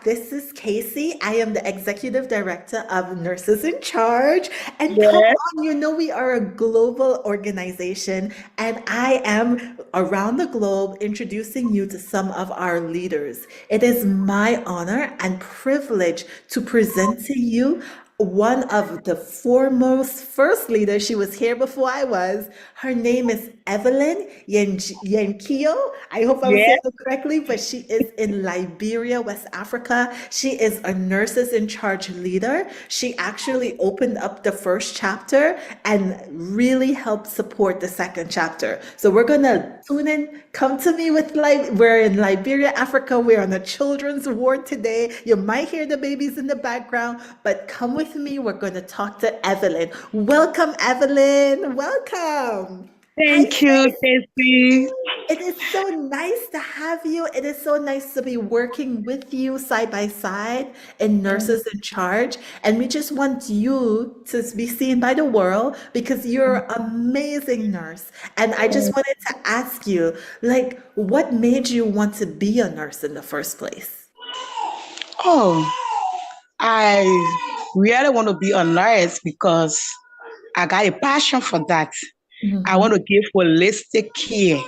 This is Casey. I am the Executive Director of Nurses in Charge. And come Yes. on, we are a global organization, and I am around the globe introducing you to some of our leaders. It is my honor and privilege to present to you one of the foremost first leaders. She was here before I was. Her name is Evelyn Yenkio. I hope I'm saying Yes. it correctly, but she is in Liberia, West Africa. She is a nurses in charge leader. She actually opened up the first chapter and really helped support the second chapter. So we're gonna tune in. Come to me with we're in Liberia, Africa. We're on a children's ward today. You might hear the babies in the background, but come with me. We're going to talk to Evelyn. Welcome, Evelyn. Welcome. Hi, Thank you, sis. Casey. It is so nice to have you. It is so nice to be working with you side by side in Nurses in Charge. And we just want you to be seen by the world because you're an amazing nurse. And I just wanted to ask you, what made you want to be a nurse in the first place? Oh, I really want to be a nurse because I got a passion for that. I Hmm. want to give holistic care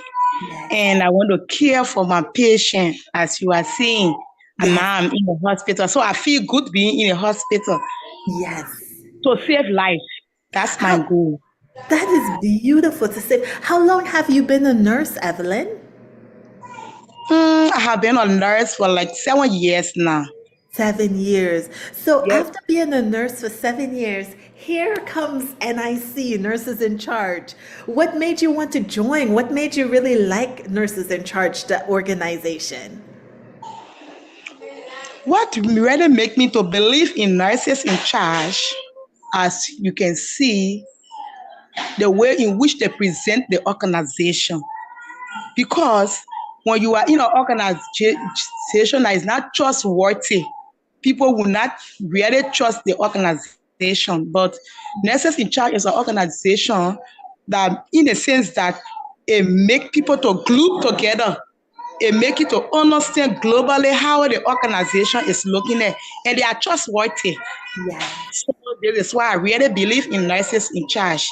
Yes. and I want to care for my patient, as you are seeing. And Yes. now I'm in the hospital. So I feel good being in a hospital Yes. to save life. That's my How goal. that is beautiful to say. How long have you been a nurse, Evelyn? I have been a nurse for like 7 years now. 7 years. So Yes. after being a nurse for 7 years, here comes NIC, Nurses in Charge. What made you want to join? What made you really like Nurses in Charge, the organization? What really make me to believe in nurses in charge, as you can see, the way in which they present the organization. Because when you are in an organization that is not trustworthy, people will not really trust the organization. But Nurses in Charge is an organization that, in a sense, that it make people to glue together. It make you to understand globally how the organization is looking at, and they are trustworthy. Yes. So this is why I really believe in Nurses in Charge.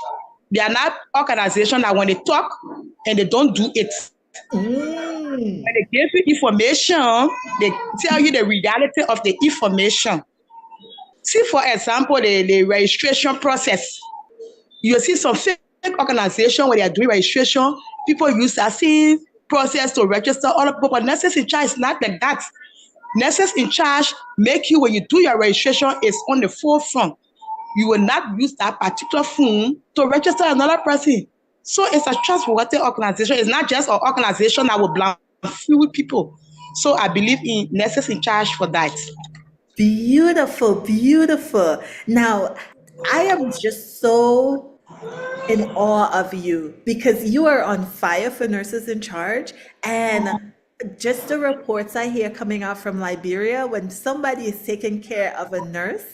They are not organizations that when they talk and they don't do it. When Mm. they give you information, they tell you the reality of the information. See, for example, the registration process. You see some fake organization where they are doing registration. People use that same process to register other people, but Nurses in Charge is not like that. Nurses in Charge make you, when you do your registration, is on the forefront. You will not use that particular form to register another person. So it's a trustworthy organization. It's not just an organization that will blindfold people. So I believe in Nurses in Charge for that. Beautiful, beautiful. Now, I am just so in awe of you because you are on fire for Nurses in Charge. And just the reports I hear coming out from Liberia, when somebody is taking care of a nurse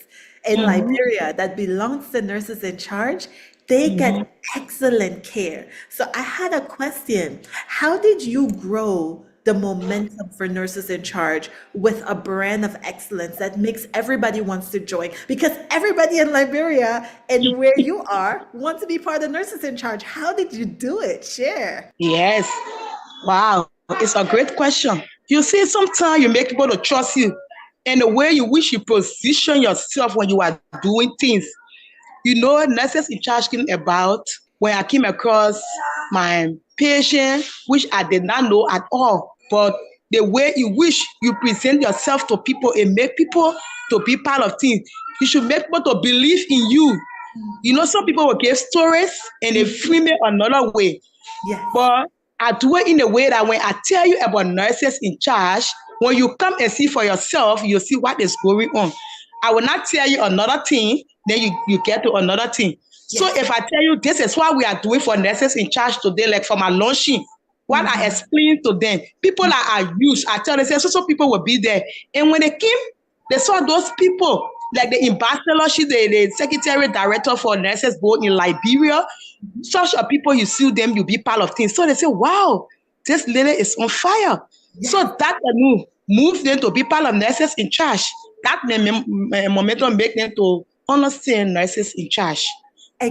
in Mhm, Liberia that belongs to Nurses in Charge, they mhm. get excellent care. So I had a question. How did you grow the momentum for Nurses in Charge with a brand of excellence that makes everybody wants to join? Because everybody in Liberia and where you are want to be part of Nurses in Charge. How did you do it? Share. Yes. Wow. It's a great question. You see, sometimes you make people to trust you and the way you wish you position yourself when you are doing things. Nurses in Charge came about when I came across my patient, which I did not know at all. But the way in which you present yourself to people and make people to be part of things, you should make people to believe in you. Some people will give stories and they frame it another way. Yes. But I do it in a way that when I tell you about Nurses in Charge, when you come and see for yourself, you'll see what is going on. I will not tell you another thing, then you get to another thing. So Yes. if I tell you this is what we are doing for Nurses in Charge today, like for my launching, what I Mhm. explain to them, people that are used, I tell them, say, so people will be there. And when they came, they saw those people, like the ambassador, the secretary director for nurses board in Liberia. Such a people, you see them, you be part of things. So they say, wow, this lady is on fire. So Yes. that I knew. move them to be part of nurses in charge. That momentum make them to understand nurses in charge.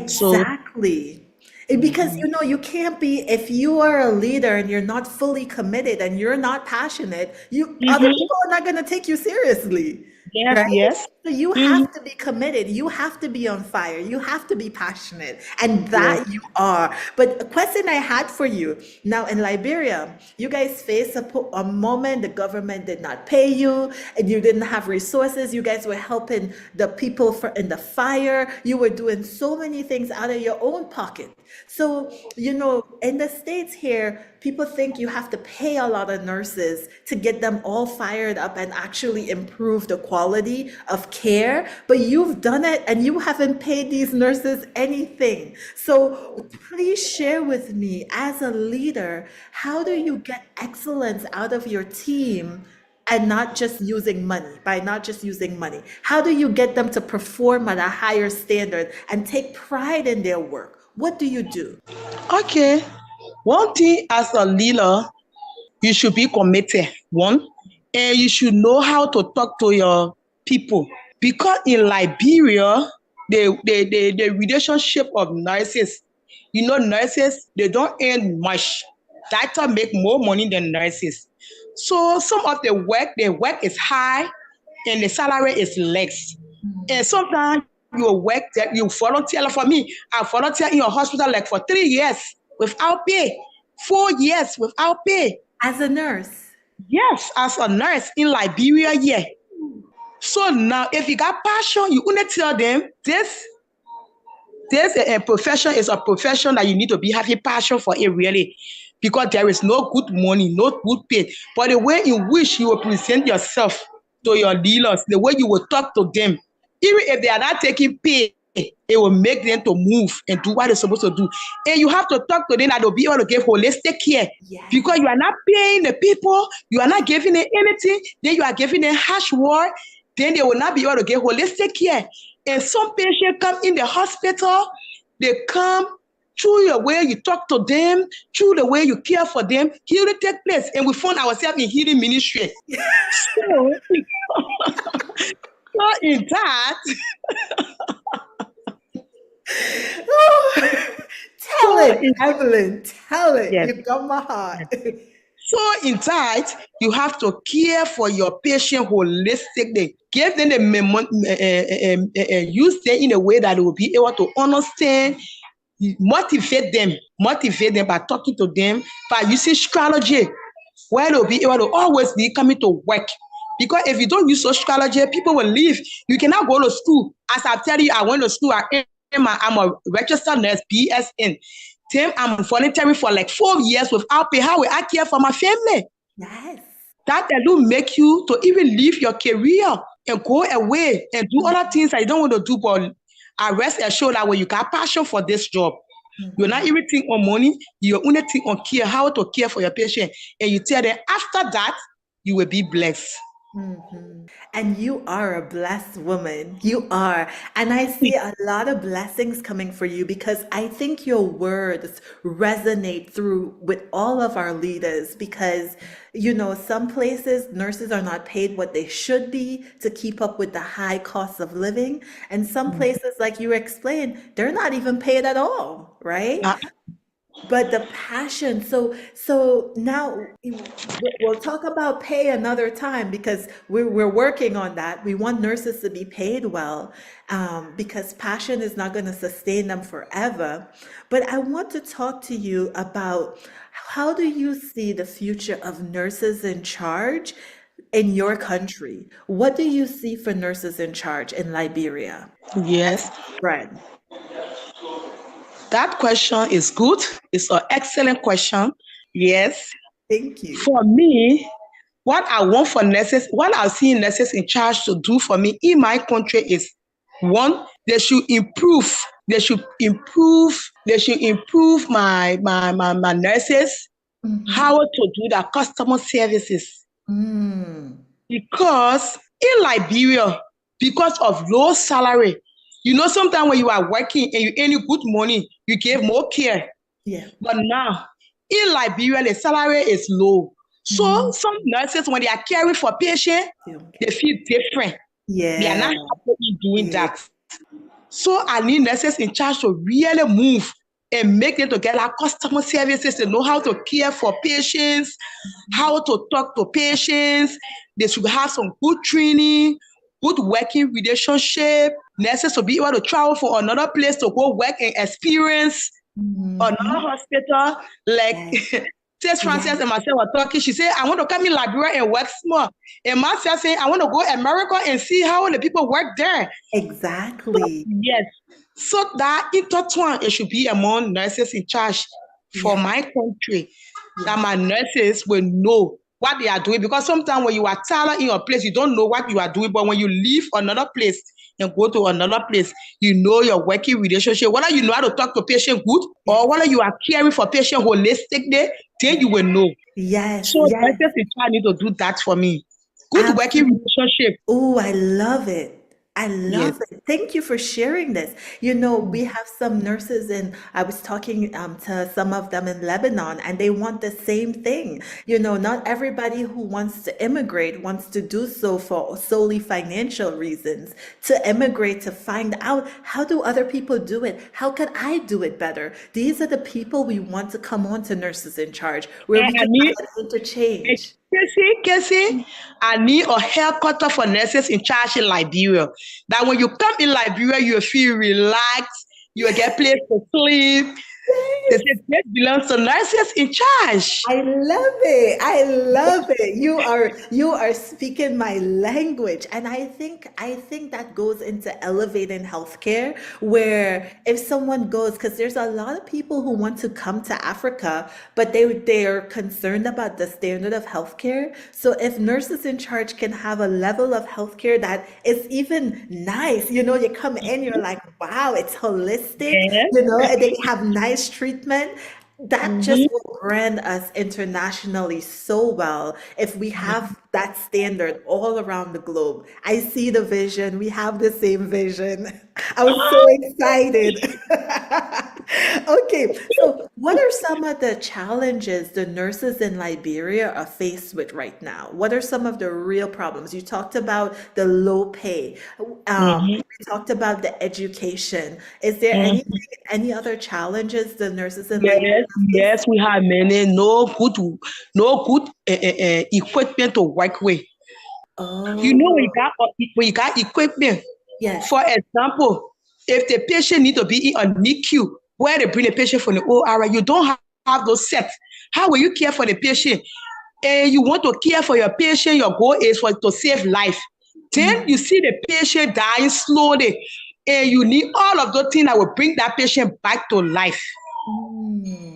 So, Exactly. Because you can't be, if you are a leader and you're not fully committed and you're not passionate, you other mhm, people are not going to take you seriously, yes, right? yes, So you mhm, have to be committed. You have to be on fire. You have to be passionate, and yes. that you are. But a question I had for you now in Liberia, you guys faced a moment the government did not pay you, and you didn't have resources. You guys were helping the people in the fire. You were doing so many things out of your own pocket. So, in the States here, people think you have to pay a lot of nurses to get them all fired up and actually improve the quality of care. But you've done it and you haven't paid these nurses anything. So please share with me, as a leader, how do you get excellence out of your team? And not just using money, by not just using money. How do you get them to perform at a higher standard and take pride in their work? What do you do? Okay. One thing as a leader, you should be committed. One, and you should know how to talk to your people. Because in Liberia, the relationship of nurses, nurses, they don't earn much. Doctors make more money than nurses. So some of the work is high and the salary is less. And sometimes you work that you volunteer. Like for me, I volunteer in a hospital like for 3 years without pay, 4 years without pay. As a nurse? Yes, as a nurse in Liberia, yeah. So now, if you got passion, you want to tell them this a profession is a profession that you need to be having passion for it really, because there is no good money, no good pay. But the way in which you will present yourself to your dealers, the way you will talk to them, even if they are not taking pay, it will make them to move and do what they're supposed to do. And you have to talk to them that they'll be able to give holistic care. Because Yes. you are not paying the people, you are not giving them anything, then you are giving them harsh word, then they will not be able to get holistic care. And some patients come in the hospital, they come through the way you talk to them, through the way you care for them, healing take place. And we found ourselves in healing ministry. So, so in that, Tell so it, in, Evelyn. Tell it. yes. You got my heart. So in that, you have to care for your patient holistically. Give them the use them in a way that they will be able to understand, motivate them by talking to them, by using strategy, where they'll be able to always be coming to work. Because if you don't use such strategy, people will leave. You cannot go to school. As I tell you, I went to school. I'm a registered nurse, BSN. Then I'm volunteering for like 4 years without pay. How will I care for my family? Yes. That will make you to even leave your career and go away and do other things that you don't want to do. But I rest assured that when you got passion for this job, you're not even think on money, you only think on care, how to care for your patient. And you tell them after that, you will be blessed. And you are a blessed woman. You are. And I see a lot of blessings coming for you because I think your words resonate through with all of our leaders because, some places nurses are not paid what they should be to keep up with the high costs of living. And some places, like you explained, they're not even paid at all, right? Uh, But the passion, so now we'll talk about pay another time because we're working on that. We want nurses to be paid well, because passion is not going to sustain them forever. But I want to talk to you about how do you see the future of nurses in charge in your country? What do you see for nurses in charge in Liberia as yes, we spread? that question is good. It's an excellent question. Yes. Thank you. For me, what I want for nurses, what I see nurses in charge to do for me in my country is one, they should improve. They should improve my nurses, how to do their customer services. Mm. Because in Liberia, because of low salary, sometimes when you are working and you earn good money, you give more care. Yeah. But now, in Liberia, the salary is low. So some nurses, when they are caring for patients, they feel different. They are Yeah. not happy in doing Yeah. that. So I need nurses in charge to really move and make them to get our customer services. They know how to care for patients, how to talk to patients. They should have some good training, good working relationship. Nurses will be able to travel from another place to go work and experience another hospital. Like Yes. Sis Frances Yes. and myself were talking. She said, I want to come in Liberia and work small. And myself saying, I want to go to America and see how the people work there. So, Exactly. yes. So that intertwine, it should be among nurses in charge for Yeah. my country, that Yeah. my nurses will know what they are doing. Because sometimes when you are talent in your place, you don't know what you are doing. But when you leave another place and go to another place, you know your working relationship. Whether you know how to talk to patient good or Yes. whether you are caring for patient holistically, then you Yes. will know. Yes. So Yes. nurses in charge need to do that for me. Good working Absolutely. relationship. Oh, I love it. I Yes. love it. Thank you for sharing this. You know, we have some nurses, and I was talking to some of them in Lebanon, and they want the same thing. You know, not everybody who wants to immigrate wants to do so for solely financial reasons. To immigrate, to find out how do other people do it? How can I do it better? These are the people we want to come on to Nurses in Charge, where And we I can need have an interchange. Casey, I need a haircutter for nurses in charge in Liberia. That when you come in Liberia, you feel relaxed, you will get place to sleep. They say this belongs to nurses in charge. I love it. I love it. You are speaking my language. And I think that goes into elevating healthcare where if someone goes, because there's a lot of people who want to come to Africa, but they're concerned about the standard of healthcare. So if nurses in charge can have a level of healthcare that is even nice, you come in, you're like, wow, it's holistic, Yes. and they have nice treatment. That just Mhm. will brand us internationally so well if we have that standard all around the globe. I see the vision. We have the same vision. I was so excited. Okay, so what are some of the challenges the nurses in Liberia are faced with right now? What are some of the real problems? You talked about the low pay. Mhm. We talked about the education. Is there Mhm. any other challenges the nurses in Liberia Yes, face? yes, we have many. No good equipment to work with. You know, Oh, when you got equipment, yes. for example, if the patient need to be in a NICU, where they bring the patient from the OR, you don't have those sets. How will you care for the patient? And you want to care for your patient, your goal is for to save life. Then you see the patient dying slowly, and you need all of those things that will bring that patient back to life.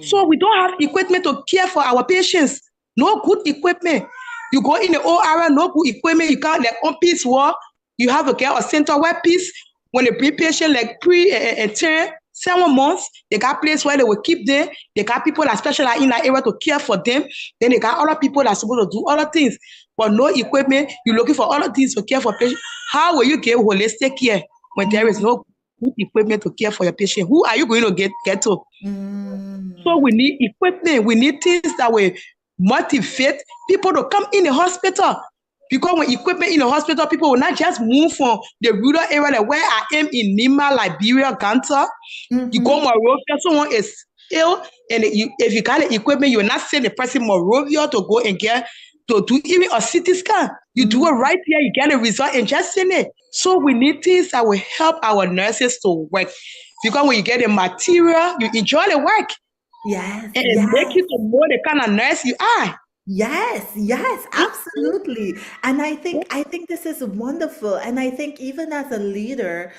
So Mm. we don't have equipment to care for our patients. No good equipment. You go in the OR, no good equipment. You can't like on piece wall. You have to get a center where piece. When they bring patient like 10, 7 months, they got place where they will keep them. They got people that specialize in that area to care for them. Then they got other people that are supposed to do other things. But no equipment. You're looking for other things to care for patients. How will you get holistic care when there is no good equipment to care for your patient? Who are you going to get to? So Mm. we need equipment. We need things that will motivate people to come in the hospital. Because when equipment in the hospital, people will not just move from the rural area like where I am in Nima, Liberia, Ganta. You go Mm-hmm. Morovia, someone is ill, and if you got the equipment, you will not send the person Morovia to go and get to do even a CT scan. You do it right here, you get a result and just send it. So we need things that will help our nurses to work. Because when you get the material, you enjoy the work Yes, and it make yes. you to know the kind of nurse you are. Yes, yes, absolutely. And I think this is wonderful. And I think even as a leader,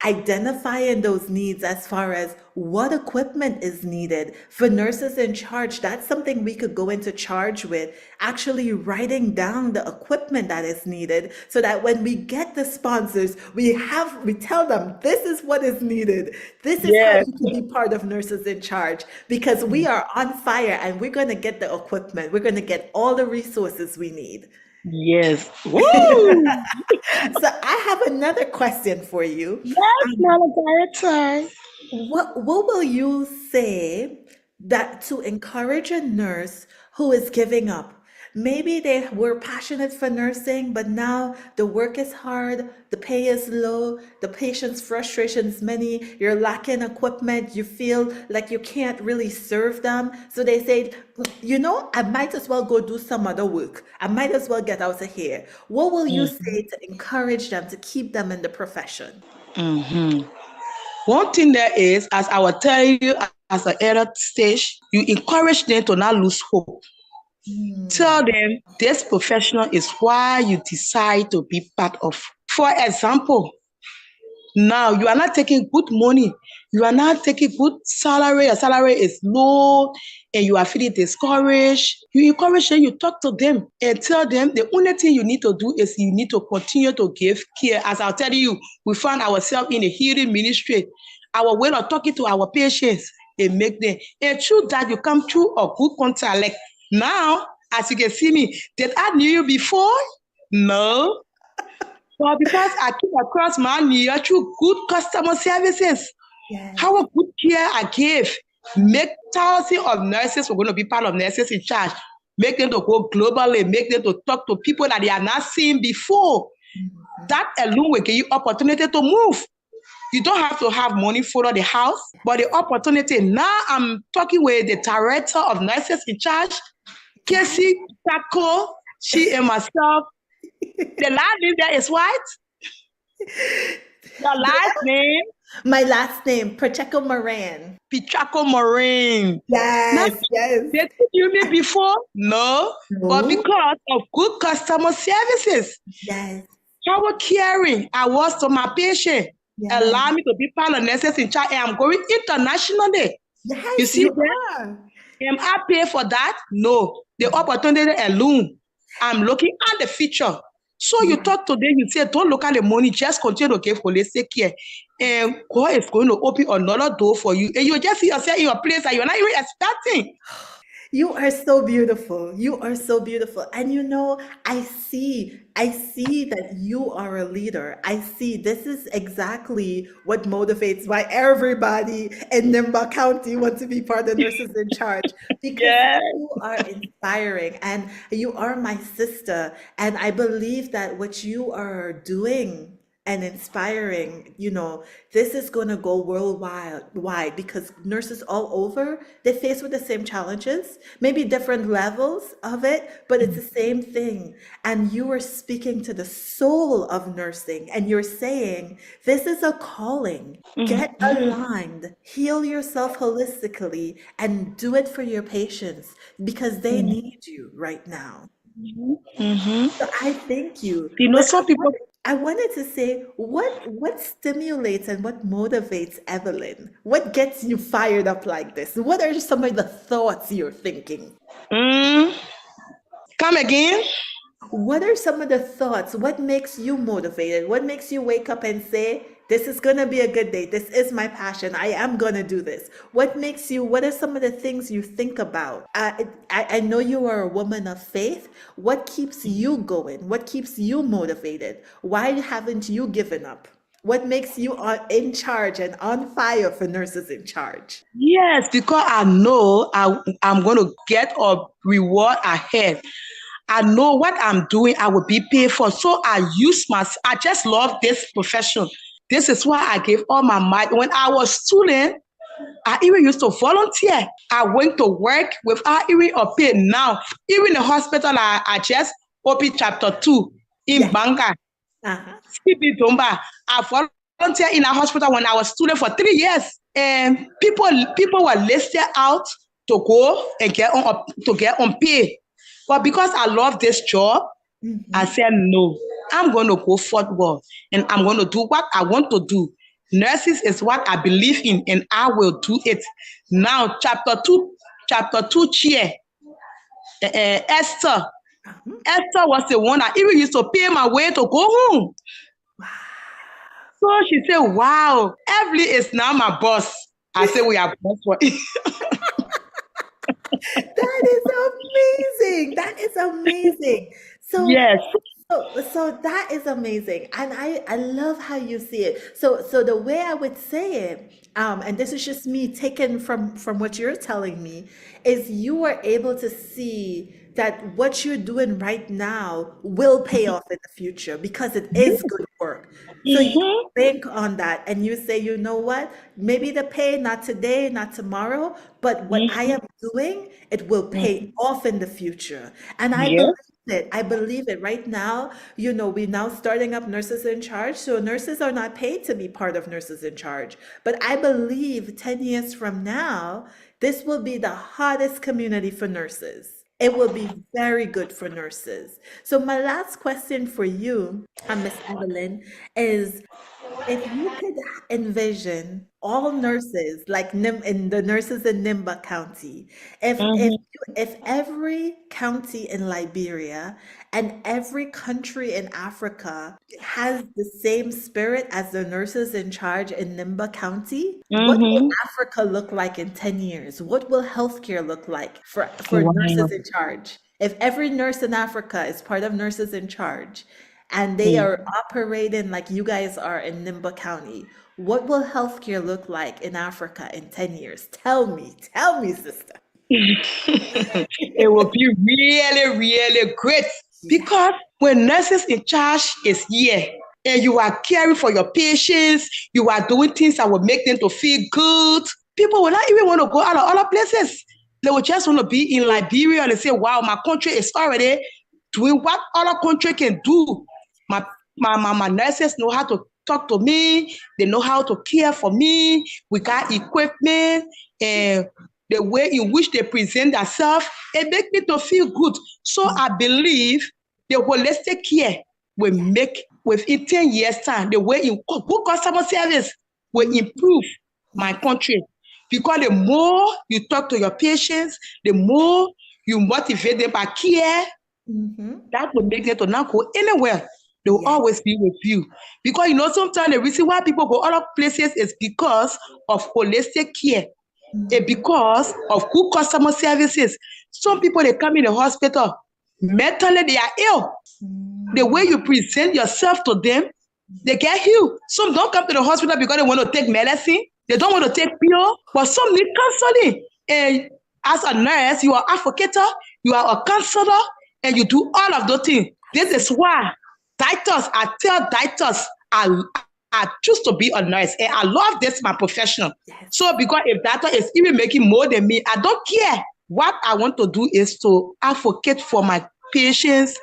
identifying those needs as far as what equipment is needed for nurses in charge, that's something we could go into charge with, actually writing down the equipment that is needed so that when we get the sponsors, we tell them this is what is needed. This is how Yeah. you can be part of Nurses in Charge because we are on fire and we're going to get the equipment. We're going to get all the resources we need. Yes. Woo! So I have another question for you. Yes, Mama Director. What will you say that to encourage a nurse who is giving up. Maybe they were passionate for nursing, but now the work is hard, the pay is low, the patient's frustration is many, you're lacking equipment, you feel like you can't really serve them. So they say, I might as well go do some other work. I might as well get out of here. What will you say to encourage them to keep them in the profession? Mhm. One thing there is, as I will tell you, as an early stage, you encourage them to not lose hope. Tell them this professional is why you decide to be part of. For example, now you are not taking good money, you are not taking good salary, your salary is low, and you are feeling discouraged. You encourage them, you talk to them and tell them the only thing you need to do is you need to continue to give care. As I'll tell you, we found ourselves in a healing ministry. Our way of talking to our patients, they make them. And through that, you come through a good contact. Like now, as you can see me, did I knew you before? No. Well, because I came across my year through good customer services. Yes. How good care I gave. Make thousands of nurses were going to be part of Nurses in Charge. Make them to go globally. Make them to talk to people that they are not seen before. That alone will give you opportunity to move. You don't have to have money for the house, but the opportunity. Now I'm talking with the director of Nurses in Charge, Casey Taco. She and myself. The last name there is what? Your last name? My last name, Pacheco Moran. Pichaco Moran. Yes, Now, yes. did you meet before? No. But No. because of good customer services, Yes, how caring I was to my patient, yes, allow me to be part of Nurses in Charge, and I'm going internationally. You yes, see you that? are. Am I paid for that? No. The opportunity alone. I'm looking at the future. So you talk to them, you say, don't look at the money, just continue to give holistic care. And God is going to open another door for you. And you just see yourself in your place that you're not even expecting. You are so beautiful. You are so beautiful. And I see that you are a leader. I see this is exactly what motivates why everybody in Nimba County wants to be part of Nurses in Charge because Yeah. you are inspiring and you are my sister. And I believe that what you are doing and inspiring, this is going to go worldwide wide because nurses all over, they face with the same challenges, maybe different levels of it, but it's the same thing. And you are speaking to the soul of nursing and you're saying, this is a calling. Get aligned, heal yourself holistically, and do it for your patients because they need you right now. Mm-hmm. So I thank you. You know, But some people, I wanted to say, what stimulates and what motivates Evelyn? What gets you fired up like this? What are some of the thoughts you're thinking? mm, come again. What are some of the thoughts? What makes you motivated? What makes you wake up and say, this is going to be a good day. This is my passion. I am going to do this. What are some of the things you think about? I know you are a woman of faith. What keeps you going? What keeps you motivated? Why haven't you given up? What makes you in charge and on fire for Nurses in Charge? Yes, because I know I'm going to get a reward ahead. I know what I'm doing, I will be paid for. So I just love this profession. This is why I gave all my might. When I was student, I even used to volunteer. I went to work without even a pay. Now, even in the hospital, I just opened chapter 2 in Yes. Banga, Uh-huh. CB Domba. I volunteered in a hospital when I was student for 3 years. And people were listed out to go and get on pay. But because I love this job, I said, no, I'm going to go forward and I'm going to do what I want to do. Nurses is what I believe in and I will do it. Now, chapter 2 chair, Esther. Esther was the one that even used to pay my way to go home. So she said, wow, Evelyn is now my boss. I said, we are boss for it. That is amazing. That is amazing. So Yes. So that is amazing. And I love how you see it. So the way I would say it, and this is just me taken from what you're telling me, is you are able to see that what you're doing right now will pay off in the future because it is good work. So you Mm-hmm. bank on that and you say, you know what? Maybe the pay, not today, not tomorrow, but what I am doing, it will pay Mm-hmm. off in the future. And I Yeah. believe it. I believe it. Right now, we're now starting up Nurses in Charge. So nurses are not paid to be part of Nurses in Charge. But I believe 10 years from now, this will be the hottest community for nurses. It will be very good for nurses. So my last question for you, Miss Evelyn, is if you could envision all nurses, like in the nurses in Nimba County, Mm-hmm. if every county in Liberia and every country in Africa has the same spirit as the nurses in charge in Nimba County, what will Mm-hmm. Africa look like in 10 years? What will healthcare look like for Wow. nurses in charge? If every nurse in Africa is part of nurses in charge, and they are operating like you guys are in Nimba County, what will healthcare look like in Africa in 10 years? Tell me, sister. It will be really, really great Yes. because when nurses in charge is here and you are caring for your patients, you are doing things that will make them to feel good. People will not even want to go out of other places. They will just want to be in Liberia and they say, wow, my country is already doing what other country can do. My, my nurses know how to talk to me. They know how to care for me. We got equipment and the way in which they present themselves, it makes me to feel good. So Mm, I believe the holistic care will yes. make within 10 years time, the way in good customer service will Mm, improve my yes. country. Because the more you talk to your patients, the more you motivate them by care, Hmm. that will make them to not go anywhere. They will Yes. always be with you. Because sometimes the reason why people go other places is because of holistic care. It's Hmm. because of good customer services. Some people they come in the hospital, mentally they are ill. The way Mm, you present yourself to them, they get healed. Some don't come to the hospital because they want to take medicine. They don't want to take pill, but some need counseling. And as a nurse, you are advocate, you are a counselor, and you do all of those things. This is why doctors, I tell doctors, I choose to be a nurse, and I love this my profession. yes. So because if doctor is even making more than me, I don't care. What I want to do is to advocate for my patients,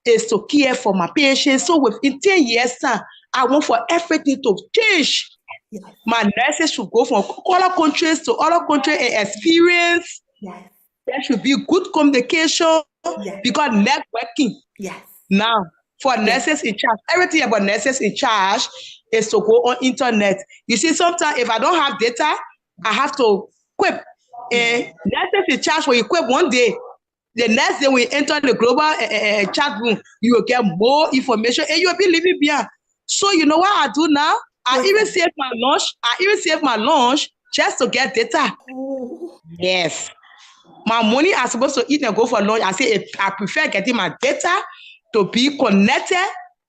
is to care for my patients. So within 10 years time, I want for everything to change. Yes. My nurses should go from other countries to other countries and experience. Yes. There should be good communication Yes. because networking Yes. now for Yes. nurses in charge. Everything about nurses in charge is to go on internet. You see, sometimes if I don't have data, I have to quit. And Yes. nurses in charge, when you quit one day, the next day we enter the global chat room, you will get more information and you will be living behind. So you know what I do now? I What's even that? save my lunch. I even save my lunch just to get data. Oh, Yes. My money I'm supposed to eat and go for lunch. I say I prefer getting my data to be connected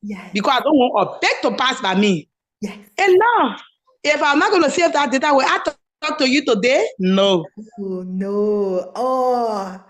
yes. because I don't want a bag to pass by me. Yes. And now, if I'm not going to save that data, will I talk to you today? No. Oh, no. Oh,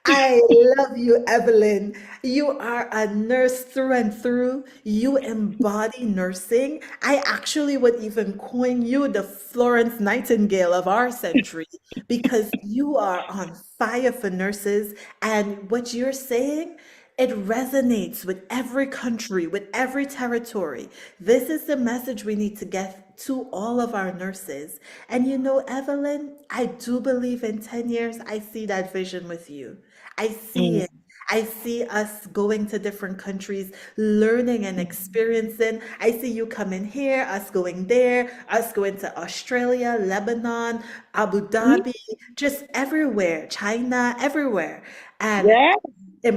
I love you, Evelyn. You are a nurse through and through. You embody nursing. I actually would even coin you the Florence Nightingale of our century because you are on fire for nurses. And what you're saying, it resonates with every country, with every territory. This is the message we need to get to all of our nurses. And Evelyn, I do believe in 10 years, I see that vision with you. I see Mm. it. I see us going to different countries, learning and experiencing. I see you coming here, us going there, us going to Australia, Lebanon, Abu Dhabi, just everywhere, China, everywhere. And Yeah,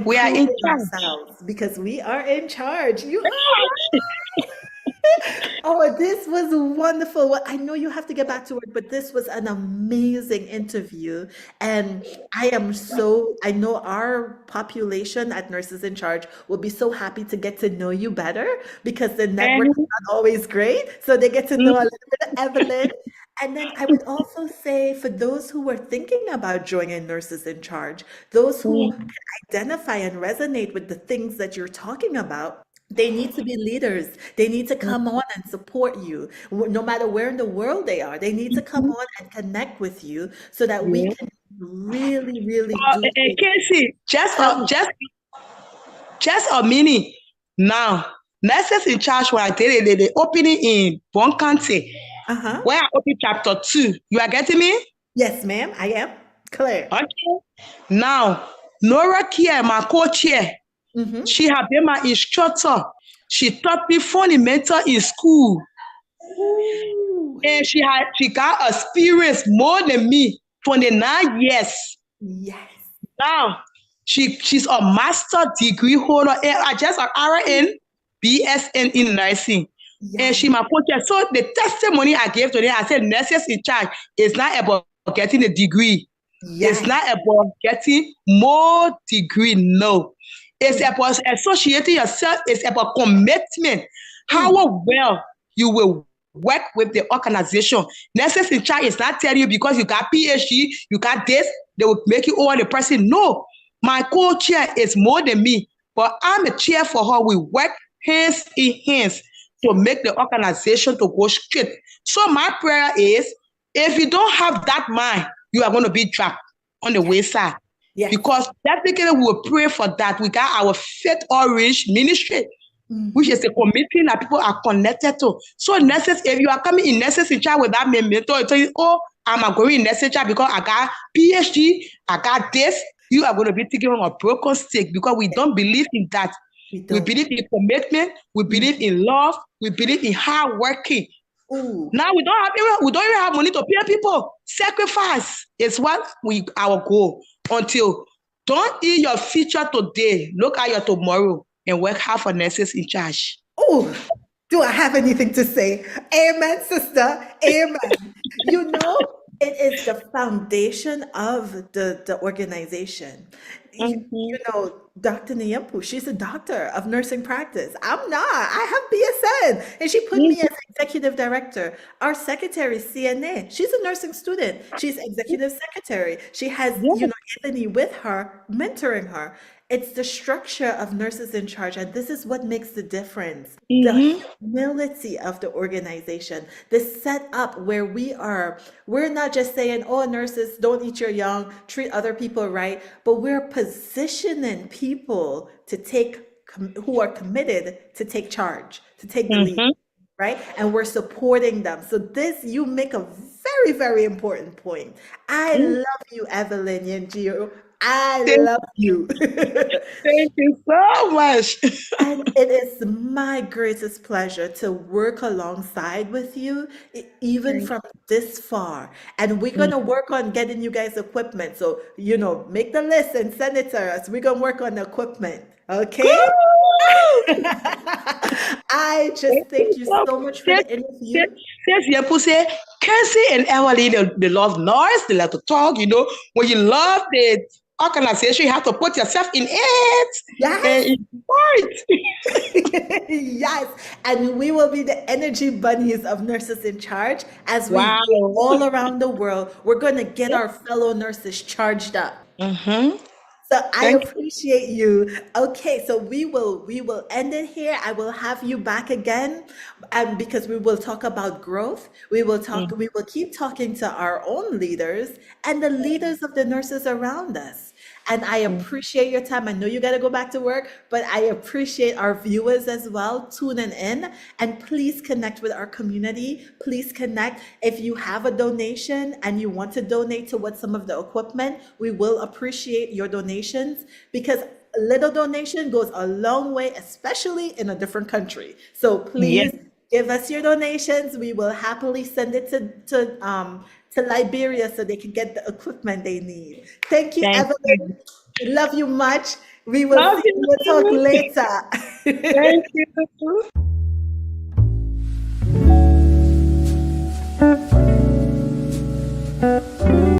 we are in improving charge. ourselves because we are in charge. You are right. Oh, this was wonderful. Well, I know you have to get back to work, but this was an amazing interview. And I know our population at Nurses in Charge will be so happy to get to know you better because the network is And not always great. So they get to know a little bit of Evelyn. And then I would also say for those who were thinking about joining Nurses in Charge, those who can identify and resonate with the things that you're talking about, they need to be leaders. They need to come on and support you, no matter where in the world they are. They need to come on and connect with you so that we yeah. can really, really do things. Casey, Tell me. just a minute. Now, Nurses in Charge, when I did it, the opening in Bon County, Uh-huh. where I opened chapter 2. You are getting me? Yes, ma'am, I am. Claire. Okay. Now, Nora Kia, my co-chair, Mm-hmm. she had been my instructor. She taught me fundamental in school. Ooh. And she got experience more than me, 29 years. Yes. Now, she's a master degree holder. And I just an RN, BSN in nursing. And Yes. she my coach. So the testimony I gave today, I said Nurses in Charge is not about getting a degree. It's Yes. not about getting more degree. No. It's about associating yourself. It's about commitment. How well you will work with the organization. Nurses in Charge is not telling you because you got PhD, you got this, they will make you over the person. No. My co-chair is more than me, but I'm a chair for her. We work hands in hands to make the organization to go straight. So my prayer is, if you don't have that mind, you are going to be dropped on the wayside. Yes. Because definitely we will pray for that. We got our Faith Orange ministry, which is a committee that people are connected to. So nurses, if you are coming in Nurses in Charge with that mentor, tell you, oh, I'm going in Nurses in Charge because I got PhD, I got this. You are going to be thinking on a broken stick because we don't believe in that. We We don't. believe in commitment. We believe in love. We believe in hard working. Ooh. Now we don't even have money to pay people. Sacrifice is what our goal. Until don't eat your future today. Look at your tomorrow and work hard for Nurses in Charge. Oh, do I have anything to say? Amen, sister. Amen. You know, it is the foundation of the organization. You know, Dr. Nyampu, she's a doctor of nursing practice. I'm not. I have BSN. And she put me as executive director. Our secretary, CNA, she's a nursing student. She's executive secretary. She has, Anthony with her, mentoring her. It's the structure of Nurses in Charge, and this is what makes the difference. The humility of the organization, the setup where we're not just saying, oh, nurses, don't eat your young, treat other people right, but we're positioning people to who are committed to take charge, to take the lead, right? And we're supporting them. So you make a very, very important point. I love you, Evelyn Yengio. I love you. Thank you so much. And it is my greatest pleasure to work alongside with you, even from this far. And we're going to work on getting you guys equipment. So, make the list and send it to us. We're going to work on the equipment. Okay? I just thank you so much for the interview. Say, Casey and Evelyn, they love noise, they love to talk. When you love the organization, you have to put yourself in it. Yes. Right. Yes. And we will be the energy bunnies of Nurses in Charge as we Wow. go all around the world. We're going to get our fellow nurses charged up. So I appreciate you. Okay, so we will end it here. I will have you back again, and because we will talk about growth. We will keep talking to our own leaders and the leaders of the nurses around us. And I appreciate your time. I know you got to go back to work, but I appreciate our viewers as well tuning in. And please connect with our community. Please connect. If you have a donation and you want to donate towards some of the equipment, we will appreciate your donations because a little donation goes a long way, especially in a different country. So please give us your donations. We will happily send it to Liberia so they can get the equipment they need. Thank you, Evelyn. We love you much. We will talk later. Thank you. you.